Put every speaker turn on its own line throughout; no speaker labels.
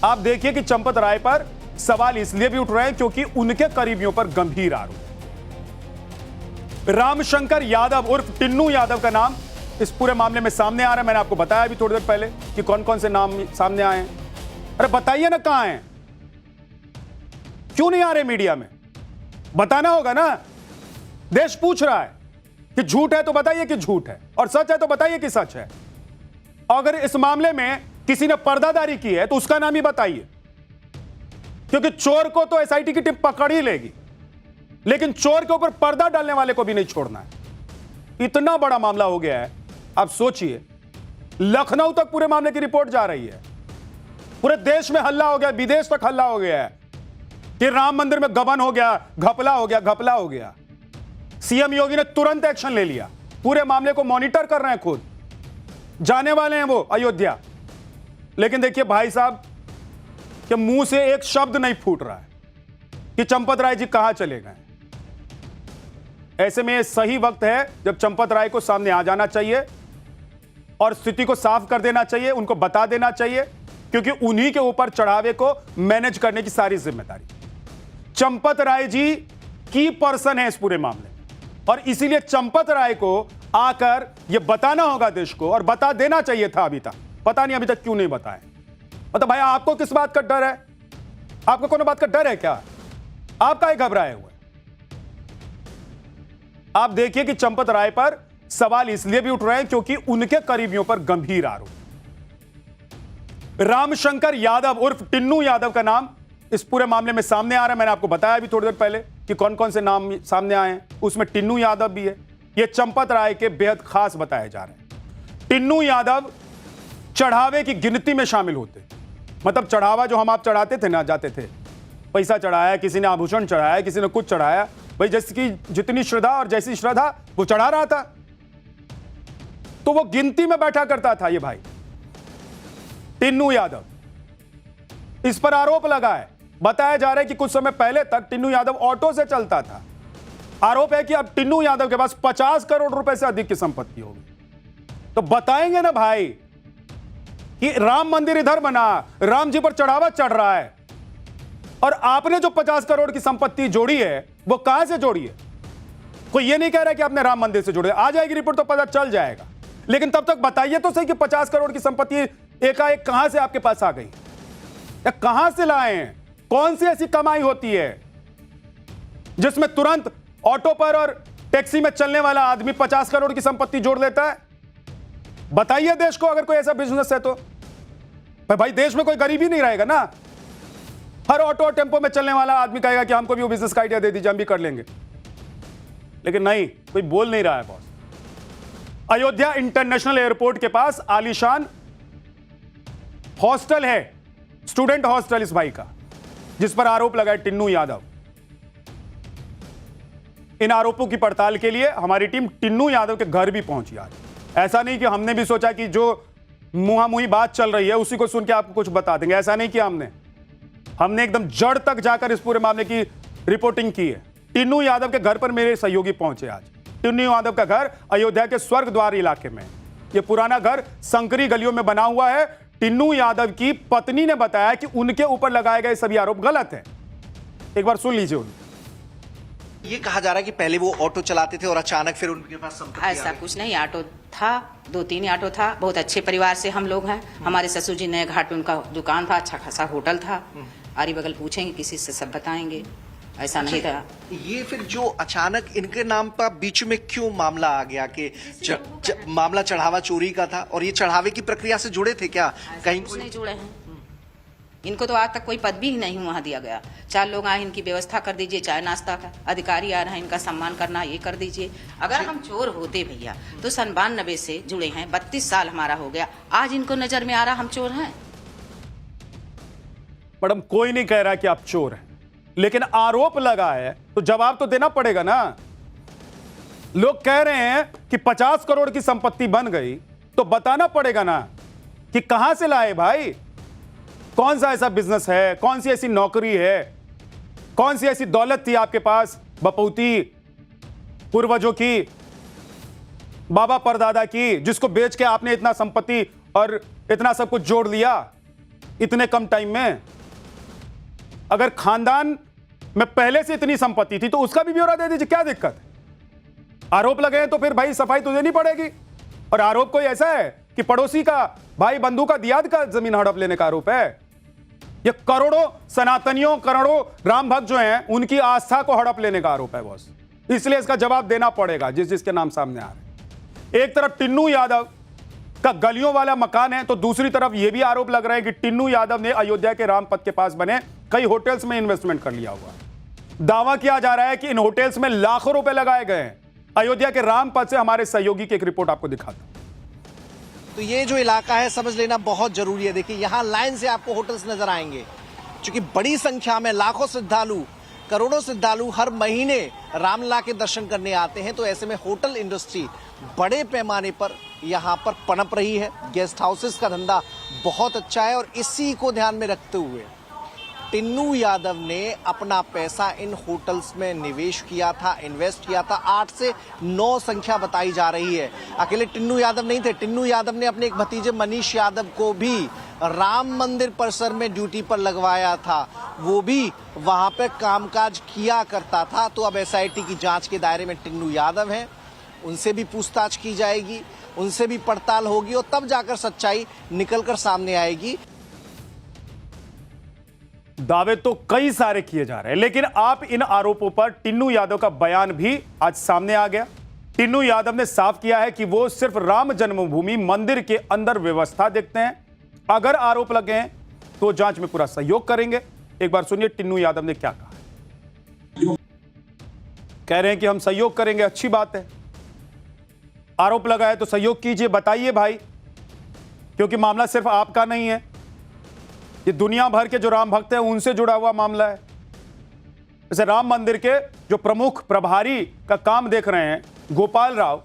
आप देखिए कि चंपत राय पर सवाल इसलिए भी उठ रहे हैं क्योंकि उनके करीबियों पर गंभीर आरोप। रामशंकर यादव उर्फ टिन्नू यादव का नाम इस पूरे मामले में सामने आ रहा है। मैंने आपको बताया अभी थोड़ी देर पहले कि कौन कौन से नाम सामने आए हैं। अरे बताइए ना कहां हैं, क्यों नहीं आ रहे मीडिया में? बताना होगा ना। देश पूछ रहा है कि झूठ है तो बताइए कि झूठ है, और सच है तो बताइए कि सच है। अगर इस मामले में किसी ने पर्दादारी की है तो उसका नाम ही बताइए, क्योंकि चोर को तो एसआईटी की टीम पकड़ ही लेगी, लेकिन चोर के ऊपर पर्दा डालने वाले को भी नहीं छोड़ना है। इतना बड़ा मामला हो गया है। आप सोचिए, लखनऊ तक पूरे मामले की रिपोर्ट जा रही है, पूरे देश में हल्ला हो गया, विदेश तक हल्ला हो गया है कि राम मंदिर में गबन हो गया, घपला हो गया, घपला हो गया। सीएम योगी ने तुरंत एक्शन ले लिया, पूरे मामले को मॉनिटर कर रहे हैं, खुद जाने वाले हैं वो अयोध्या। लेकिन देखिए भाई साहब के मुंह से एक शब्द नहीं फूट रहा है कि चंपत राय जी कहां चले गए। ऐसे में यह सही वक्त है जब चंपत राय को सामने आ जाना चाहिए और स्थिति को साफ कर देना चाहिए, उनको बता देना चाहिए, क्योंकि उन्हीं के ऊपर चढ़ावे को मैनेज करने की सारी जिम्मेदारी चंपत राय जी की पर्सन है इस पूरे मामले में। और इसीलिए चंपत राय को आकर यह बताना होगा देश को, और बता देना चाहिए था अभी तक। पता नहीं अभी तक क्यों नहीं बताया। मतलब भाई आपको किस बात का डर है? आपको कोनो बात का डर है क्या? आप काहे घबराए हुए? आप देखिए कि चंपत राय पर सवाल इसलिए भी उठ रहे हैं क्योंकि उनके करीबियों पर गंभीर आरोप। रामशंकर यादव उर्फ टिन्नू यादव का नाम इस पूरे मामले में सामने आ रहा है। मैंने आपको बताया अभी थोड़ी देर पहले कि कौन कौन से नाम सामने आए हैं, उसमें टिन्नू यादव भी है। ये चंपत राय के बेहद खास बताए जा रहे हैं। टिन्नू यादव चढ़ावे की गिनती में शामिल होते, मतलब चढ़ावा जो हम आप चढ़ाते थे ना, जाते थे, पैसा चढ़ाया, किसी ने आभूषण चढ़ाया, किसी ने कुछ चढ़ाया, भाई जिसकी जितनी श्रद्धा और जैसी श्रद्धा वो चढ़ा रहा था, तो वो गिनती में बैठा करता था ये भाई टिन्नू यादव। इस पर आरोप लगा है, बताया जा रहा है कि कुछ समय पहले तक टिन्नू यादव ऑटो से चलता था। आरोप है कि अब टिन्नू यादव के पास 50 करोड़ रुपए से अधिक की संपत्ति होगी। तो बताएंगे ना भाई कि राम मंदिर इधर बना, राम जी पर चढ़ावा चढ़ रहा है, और आपने जो 50 करोड़ की संपत्ति जोड़ी है वो कहां से जोड़ी है? कोई ये नहीं कह रहा कि आपने राम मंदिर से जोड़ी। आ जाएगी रिपोर्ट तो पता चल जाएगा, लेकिन तब तक बताइए तो सही कि 50 करोड़ की संपत्ति एकाएक कहां से आपके पास आ गई, या कहां से लाए हैं? कौन सी ऐसी कमाई होती है जिसमें तुरंत ऑटो पर और टैक्सी में चलने वाला आदमी 50 करोड़ की संपत्ति जोड़ लेता है? बताइए देश को, अगर कोई ऐसा बिजनेस है तो। भाई देश में कोई गरीबी नहीं रहेगा ना। हर ऑटो और टेम्पो में चलने वाला आदमी कहेगा कि हमको भी वो बिजनेस का आइडिया दे दीजिए, हम भी कर लेंगे। लेकिन नहीं, कोई बोल नहीं रहा है बॉस। अयोध्या इंटरनेशनल एयरपोर्ट के पास आलीशान हॉस्टल है, स्टूडेंट हॉस्टल इस भाई का, जिस पर आरोप लगा है टिन्नू यादव। इन आरोपों की पड़ताल के लिए हमारी टीम टिन्नू यादव के घर भी पहुंची आज। ऐसा नहीं कि हमने भी सोचा कि जो मुहामुही बात चल रही है उसी को सुन के आपको कुछ बता देंगे, ऐसा नहीं किया हमने एकदम जड़ तक जाकर इस पूरे मामले की रिपोर्टिंग की है। टिन्नू यादव के घर पर मेरे सहयोगी पहुंचे आज। टिन्नू यादव का घर अयोध्या के स्वर्ग द्वार इलाके में। यह पुराना घर संकरी गलियों में बना हुआ है। टिन्नू यादव की पत्नी ने बताया कि उनके ऊपर लगाए गए सभी आरोप गलत हैं। एक बार सुन लीजिए उन्हें।
ये कहा जा रहा है कि पहले वो ऑटो चलाते थे और अचानक फिर उनके पास संपत्ति
ऐसा कुछ नहीं, ऑटो था, 2-3 ऑटो था। बहुत अच्छे परिवार से हम लोग हैं। हमारे ससुर जी नए घाट में उनका दुकान था, अच्छा खासा होटल था। आरी बगल पूछेंगे किसी से, सब बताएंगे। ऐसा नहीं था।
ये फिर जो अचानक इनके नाम पर बीच में क्यों मामला आ गया कि मामला चढ़ावा चोरी का था, और ये चढ़ावे की प्रक्रिया से जुड़े थे क्या? कहीं
कुछ नहीं जुड़े हैं। इनको तो आज तक कोई पद भी नहीं वहाँ दिया गया। 4 लोग आए, इनकी व्यवस्था कर दीजिए, चाय नाश्ता का। अधिकारी आ रहे हैं, इनका सम्मान करना, ये कर दीजिए। अगर हम चोर होते भैया तो 92 से जुड़े हैं, 32 साल हमारा हो गया। आज इनको नजर में आ रहा हम चोर हैं?
मैडम, कोई नहीं कह रहा कि आप चोर हैं, लेकिन आरोप लगा है तो जवाब तो देना पड़ेगा ना। लोग कह रहे हैं कि 50 करोड़ की संपत्ति बन गई, तो बताना पड़ेगा ना कि कहां से लाए भाई। कौन सा ऐसा बिजनेस है, कौन सी ऐसी नौकरी है, कौन सी ऐसी दौलत थी आपके पास, बपौती पूर्वजों की, बाबा परदादा की, जिसको बेच के आपने इतना संपत्ति और इतना सब कुछ जोड़ लिया? इतने कम टाइम में? अगर खानदान में पहले से इतनी संपत्ति थी तो उसका भी ब्यौरा दे दीजिए, क्या दिक्कत है? आरोप लगे हैं तो फिर भाई सफाई तो देनी पड़ेगी। और आरोप कोई ऐसा है कि पड़ोसी का, भाई बंधु का, दियाद का जमीन हड़प लेने का आरोप है? ये करोड़ों सनातनियों, करोड़ों राम भक्त जो हैं उनकी आस्था को हड़प लेने का आरोप है बॉस। इसलिए इसका जवाब देना पड़ेगा जिस जिसके नाम सामने आ रहे हैं। एक तरफ टिन्नू यादव का गलियों वाला मकान है तो दूसरी तरफ यह भी आरोप लग रहा है कि टिन्नू यादव ने अयोध्या के रामपथ के पास बने कई होटल्स में इन्वेस्टमेंट कर लिया हुआ। दावा किया जा रहा है कि इन होटल्स में लाखों रुपए लगाए गए हैं। अयोध्या के रामपथ से हमारे सहयोगी की एक रिपोर्ट आपको दिखाता हूं।
तो ये जो इलाका है समझ लेना बहुत जरूरी है। देखिए यहाँ लाइन से आपको होटल्स नजर आएंगे, क्योंकि बड़ी संख्या में लाखों श्रद्धालु, करोड़ों श्रद्धालु हर महीने रामलला के दर्शन करने आते हैं। तो ऐसे में होटल इंडस्ट्री बड़े पैमाने पर यहाँ पर पनप रही है। गेस्ट हाउसेस का धंधा बहुत अच्छा है और इसी को ध्यान में रखते हुए टिन्नू यादव ने अपना पैसा इन होटल्स में निवेश किया था, इन्वेस्ट किया था। 8 से 9 संख्या बताई जा रही है। अकेले टिन्नू यादव नहीं थे, टिन्नू यादव ने अपने एक भतीजे मनीष यादव को भी राम मंदिर परिसर में ड्यूटी पर लगवाया था। वो भी वहां पे कामकाज किया करता था। तो अब एसआईटी की जांच के दायरे में टिन्नू यादव हैं, उनसे भी पूछताछ की जाएगी, उनसे भी पड़ताल होगी और तब जाकर सच्चाई निकलकर सामने आएगी।
दावे तो कई सारे किए जा रहे हैं, लेकिन आप इन आरोपों पर टिन्नू यादव का बयान भी आज सामने आ गया। टिन्नू यादव ने साफ किया है कि वो सिर्फ राम जन्मभूमि मंदिर के अंदर व्यवस्था देखते हैं। अगर आरोप लगे हैं तो जांच में पूरा सहयोग करेंगे। एक बार सुनिए टिन्नू यादव ने क्या कहा। कह रहे हैं कि हम सहयोग करेंगे, अच्छी बात है। आरोप लगा है तो सहयोग कीजिए, बताइए भाई, क्योंकि मामला सिर्फ आपका नहीं है, ये दुनिया भर के जो राम भक्त हैं उनसे जुड़ा हुआ मामला है। जैसे राम मंदिर के जो प्रमुख प्रभारी का काम देख रहे हैं, गोपाल राव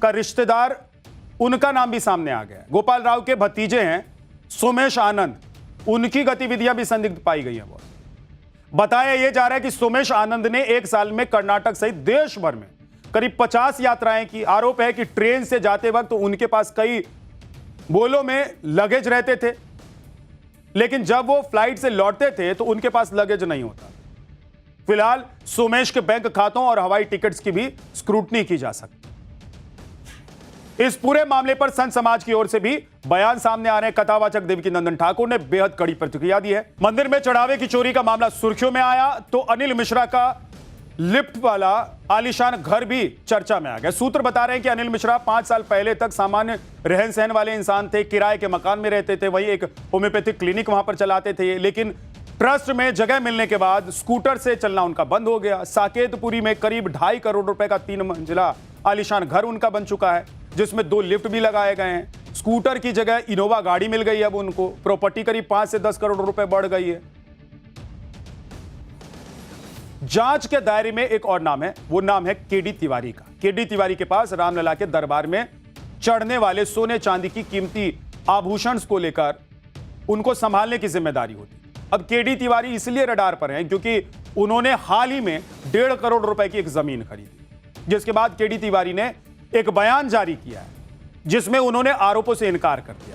का रिश्तेदार, उनका नाम भी सामने आ गया है। गोपाल राव के भतीजे हैं सोमेश आनंद, उनकी गतिविधियां भी संदिग्ध पाई गई हैं। बताया यह जा रहा है कि सोमेश आनंद ने एक साल में कर्नाटक सहित देश भर में करीब 50 यात्राएं की। आरोप है कि ट्रेन से जाते वक्त तो उनके पास कई बोलों में लगेज रहते थे, लेकिन जब वो फ्लाइट से लौटते थे तो उनके पास लगेज नहीं होता। फिलहाल सोमेश के बैंक खातों और हवाई टिकट्स की भी स्क्रूटनी की जा सकती। इस पूरे मामले पर संत समाज की ओर से भी बयान सामने आ रहे हैं। कथावाचक देवकीनंदन ठाकुर ने बेहद कड़ी प्रतिक्रिया दी है। मंदिर में चढ़ावे की चोरी का मामला सुर्खियों में आया तो अनिल मिश्रा का लिफ्ट वाला आलीशान घर भी चर्चा में आ गया। सूत्र बता रहे हैं कि अनिल मिश्रा 5 साल पहले तक सामान्य रहन सहन वाले इंसान थे, किराए के मकान में रहते थे, वहीं एक होम्योपैथिक क्लिनिक वहां पर चलाते थे। लेकिन ट्रस्ट में जगह मिलने के बाद स्कूटर से चलना उनका बंद हो गया। साकेतपुरी में करीब 2.5 करोड़ रुपए का 3 मंजिला आलीशान घर उनका बन चुका है, जिसमें 2 लिफ्ट भी लगाए गए हैं। स्कूटर की जगह इनोवा गाड़ी मिल गई। अब उनको प्रॉपर्टी करीब 5 से 10 करोड़ रुपए बढ़ गई है। जांच के दायरे में एक और नाम है, वो नाम है केडी तिवारी का। केडी तिवारी के पास रामलला के दरबार में चढ़ने वाले सोने चांदी की कीमती आभूषण को लेकर उनको संभालने की जिम्मेदारी होती। अब केडी तिवारी इसलिए रडार पर हैं क्योंकि उन्होंने हाल ही में 1.5 करोड़ रुपए की एक जमीन खरीदी, जिसके बाद केडी तिवारी ने एक बयान जारी किया है जिसमें उन्होंने आरोपों से इनकार कर दिया।